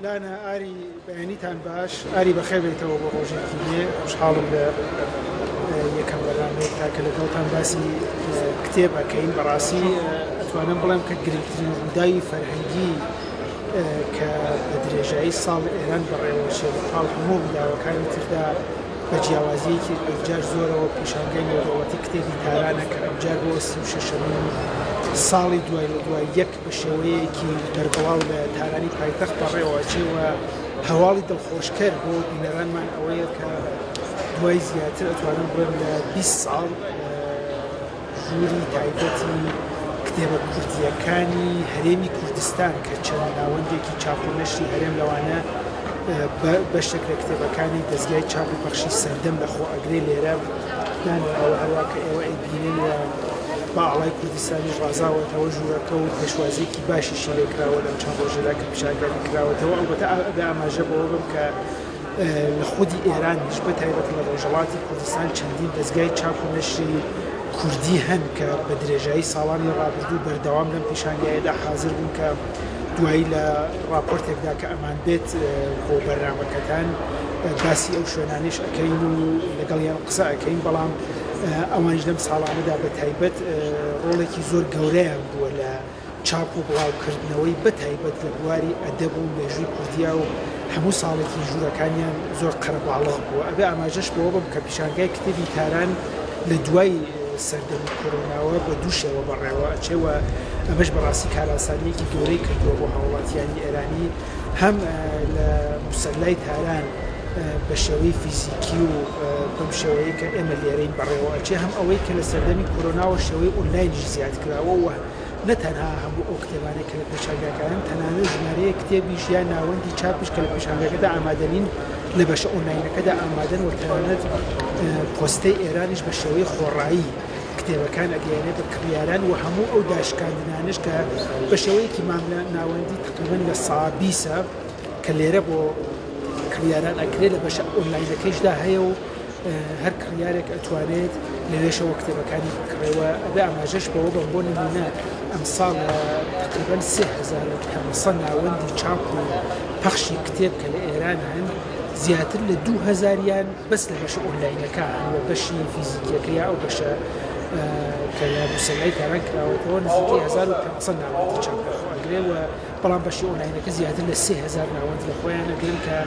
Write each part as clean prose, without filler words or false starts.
لانا ئاری بەیانیتان باش ئاری بەخێر بێتەوە بۆ ڕۆژێکی نوێ خوشحاڵم لە یەکەم بەلامێک تاکە لەگەڵتان باسی کتێب ئەکەین. بەڕاستی ئەتوانم بڵێم کە گرنگترین ڕووداوی فەرهەنگی کە بە درێژایی ساڵ ئێران بەڕێوەچێ لەپاڵ هەموو ڕووداوەکانی تردا بە جیاوازیەکی ئەوجار زۆرەوە پیشانگەی نێودەوڵەتی کتێبی تارانە کە ئەمجار بۆ 36ەمین ساڵی دوای لە دوای یەک بە شێوەیەکی دەربڵاو لە تارانی پایتەخت بەڕێوەچێوە هەواڵی دڵخۆشکەر بۆ بینەرانمان ئەوەیە کە دوای زیاتر ئەتوانم بڵێم لە 20 ساڵ ژووری تایبەتی کتێبە کوردیەکانی هەرێمی کوردستان کە چەند ناوەندێکی چاپ و نەشری هەرێم لەوانە بەشێک لە کتێبەکانی دەستگای چاپ و پەخشی سەردەم لەخۆ ئەگرێ لێرە هەروە کە ئێوە ئەیبینن با ئاڵای کوردستانی ڕازاوەتەوە ژوورەکە و پێشوازیەکی باشیشی لێکراوە لەم چەند ڕۆژێدا کە پیشاگەری کراوەتەوە. ئەلبەتە بە ئاماژە بەوە بم کە لە خودی ئێرانیش بە تایبەت لە ڕۆژهەڵاتی کوردستان چەندین دەستگای چاپ و نەشری کوردی هەن کە بە درێژایی ساڵانی ڕابردوو بەردەوام لەم پیشانگایەدا حاضر بوون کە دوایی لە راپۆرتێکدا کە ئەمان بێت بۆ بەرنامەکەتان باسی ئەو شوێنانیش ئەەکەین و لەگەڵیان قسە ئەەکەین. بەڵام ئەوانش لەم ساڵانەدا بە تایبەت ڕۆڵێکی زۆر گەورەیان بووە لە چاپ و بڵاوکردنەوەی بە تایبەت لە بواری ئەدەب و مێژووی کوردیا و هەموو ساڵێکی ژوورەکانیان زۆر قەرەباڵغ بووە. ئەبێ ئاماژەش بەوە بم کە پیشانگای کتێبی تاران لە دوای سەردەمی کۆرۆناوە بە دوو شێوە بەڕێوە ئەچێوە. ئەمەش بەڕاستی کاراسانیەکی گەورەی کردووە بۆ هاوڵاتیانی ئێرانی هەم لە موسەلای تاران بە شێوەی فیزیکی و بەم شێوەیە کە ئێمە لێرەین بەڕێوە ئەچێ هەم ئەوەی کە لە سەردەمی کۆرۆناوە شێوەی ئۆنلاینیش زیاد کراوە و نەتەنها هەموو ئەو کتێبانێک کە لە پێشانگاکانن تەنانەت ژمارەیە کتێبیش یان ناوەندی چاپش کە لە پێشانگاکەدا ئامادەنین لە بەشە ئۆنلاینەکەدا ئامادەن و تەنانەت پۆستەی ئێرانیش بە شێوەی خۆڕایی کتێبەکان ئەگەیانێت بە کڕیاران و هەموو ئەو داشکاندنانش کە بە شێوەیەکی ماملە ناوەندی تقریباً لە سابیسە کە لێرە بۆ کڕیاران ئەکرێت لە بەشە ئۆنلاینەکەیشدا هەیە و هەر کڕیارێک ئەتوانێت لەوێشەوە کتێبەکانی بکڕێەوە. ئەبێ ئاماژەش بەوە بم بۆ نمونە ئەمساڵ تقریباً 3500 ناوەندی چاپ و پەخشی کتێب کە لە ئێران هەن زیاتر لە 2000یان بەس لە بەشە ئۆنلاینەکە وە بەشی فیزیکیەکەی ئەو بەشە کە لە موسەلای تاران کراوەتەوە نزیکەی 1500 ناوەندی چاپ لەخۆ ئەگرێ و بەڵام بەشی ئۆنلاینەکە زیاتر لە 3000 ناوەند لە خۆیان ئەگرن کە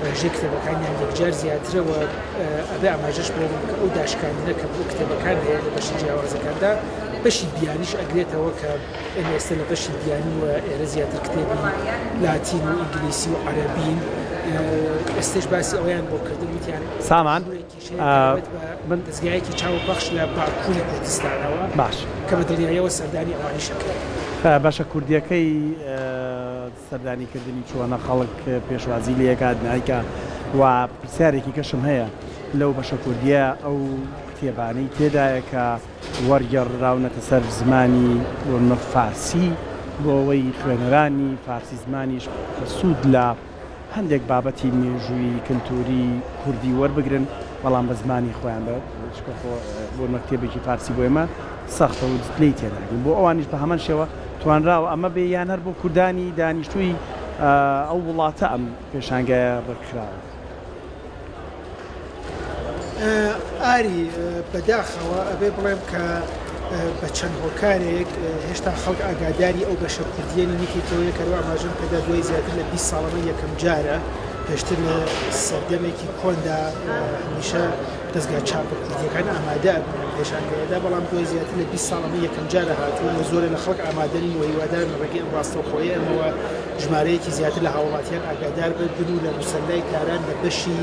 ڕێژەی کتێبەکانیان یەکجار زیاترەوە. ئەبێ ئاماژەش بۆ کە ئەو داشکاندنە کە بۆ کتێبەکان هەیە لە بەشی جیاوازەکاندا بەشی بیانیش ئەگرێتەوە کە ئێمە ئێستا لە بەشی بیانی و ئێرە زیاتر کتێبی لاتین و ئینگلیسی و عەرەبین ئێستش باسی ئەویان بۆ کردن وتیان سامان من دەستگایەکی چاوپەخش لە باکووری کوردستانەوە باش کە بە دڵنیاییەوە سەردانی ئەوانی شەکرێت. باشە کوردیەکەی سەردانیکردنی چۆنە خەڵک پێشوازی لەکات نایکە و پرسیارێکی کەشم هەیە لەو بەشە کوردیە ئەو کتێبانەی تێدایە کە وەرگێڕراونەتە سەر زمانی وەرمە فارسی بۆ ئەوەی خوێنەرانی فارسی زمانیش سوود لە هەندێک بابەتی مێژووی کلتوری کوردی وەربگرن بەڵام بە زمانی خۆیان بۆ مەکتێبێکی فارسی بۆ ئێمە سەختە و لی تێناگەین بۆ ئەوانیش بە هەمان شێوە توانراوە ئەمە بێ یان هەر بۆ کوردانی دانیشتووی ئەو وڵاتە ئەم پێشانگایە ڕکراوە. ئاری بەداخەوە ئەبێ بڵێم کە بە چەند هۆکارێک هێشتا خەڵک ئاگاداری ئەو بەشە کوردیانی نکەیتەوەی کەەوە ئاماژەم کەدا دوای زیاتر لە 20 ساڵەمە یەکەم جارە پێشتر لە سەردەمێکی کۆندا هەمیشە دەستگا چاپە کوردیەکان ئامادە پێشانگایەدا بەڵام دوای زیاتر لە 20 ساڵەمە یەکەم جارە هاتووە لە زۆرە لە خەڵک ئامادەنی و هیوادار ڕێگەی ئەم ڕاستەوخۆیە ئەمەوە ژمارەیەکی زیاتر لە هاوڵاتیان ئاگادار بن و لە موسەلای تاران لە بەشی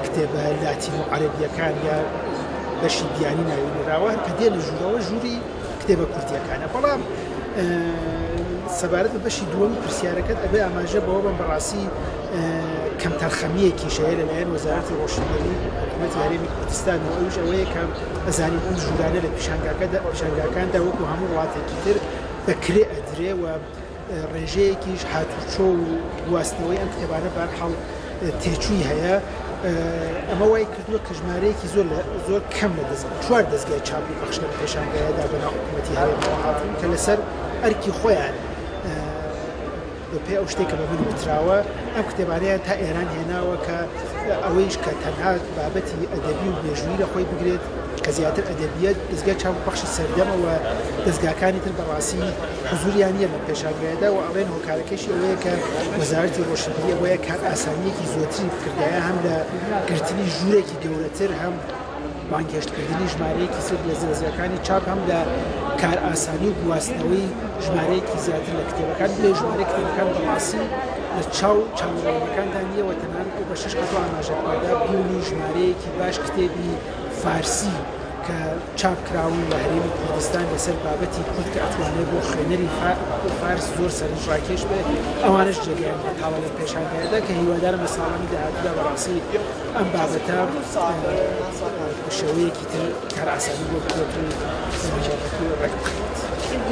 کتێبە لاتین و عەرەبیەکان یا بەشی بیانی ناوێنراوە کە دێ لە ژوورەوە ژووری کتێبە کوردیەکانە. بەڵام سەبارەت بە بەشی دووەمی پرسیارەکەت ئەبێ ئاماژە بەوە بم بەڕاستی کەم تەرخەمیەکی شەیە لەلایەن وەزارەتی ڕۆشنبیری حکوومەتی هەرێمی کوردستانەوە ئەوش ئەوەیە کە بەزانین ئەم ژوورانە لە پیشانگاکاندا وەکو هەموو وڵاتێکی تر بەکرێ ئەدرێ و ڕێژەیەکیش هاتوچۆ و گواستنەوەی ئەم کتێبانە بەرحەڵ تێچووی هەیە. ئەمە وای کردووە کە ژمارەیەکی زۆر کەم لە چوار دەستگای چاپی پەخش لە پێشانگایەدا بەناو حکوومەتی هەرێمەوە هاتوون کە لەسەر ئەرکی خۆیان بەپێ ئەو شتێکە بە من وتراوە ئەم کتێبانەیە تا ئێران هێناوە کە ئەوەیش کە تەنها بابەتی ئەدەبی و بێژووی لە خۆی بگرێت کە زیاتر ئەدەبیەت دەستگای چاپ بەخشی سەردەمەوە دەستگاکانی تر بەڕاستی حزوریان نییە لە پێشانگایدا و ئەڵێن هۆکارەکەشی ئەوەیە کە وەزارەتی ڕۆشنبیری ئەوەیە کار ئاسانیەکی زۆرتری بکردایە هەم لە گرتنی ژوورێکی گەورەتر هەم بانگهێشتکردنی ژمارەیەکی سر لە زێزیەکانی چاپ هەم لە کار ئاسانی و گواستنەوەی ژمارەیەکی زیاتر لە کتێبەکان لێ ژمارە کتێبەکان بەڕاستی لە چاوەڕێنەکاندا نییەوە تەنان ئەو بە 6 قەت و ئاماژەکاندا بیونی ژمارەیەکی باش کتێبی فارسی کە چاپ کراون لە هەرێمی کوردستان لەسەر بابەتی کورد کە ئەتوانێت بۆ خوێنەری فارس زۆر سەرنجڕاکێش بێت ئەوانش جێگەیان بێتاوە لە پێشانگایەدا کە هیوادارم بە ساڵانی داهاتوودا بەڕاستی ئەم بابەتە بە شێوەیەکی تر کار ئاسانی بۆ بکرێت و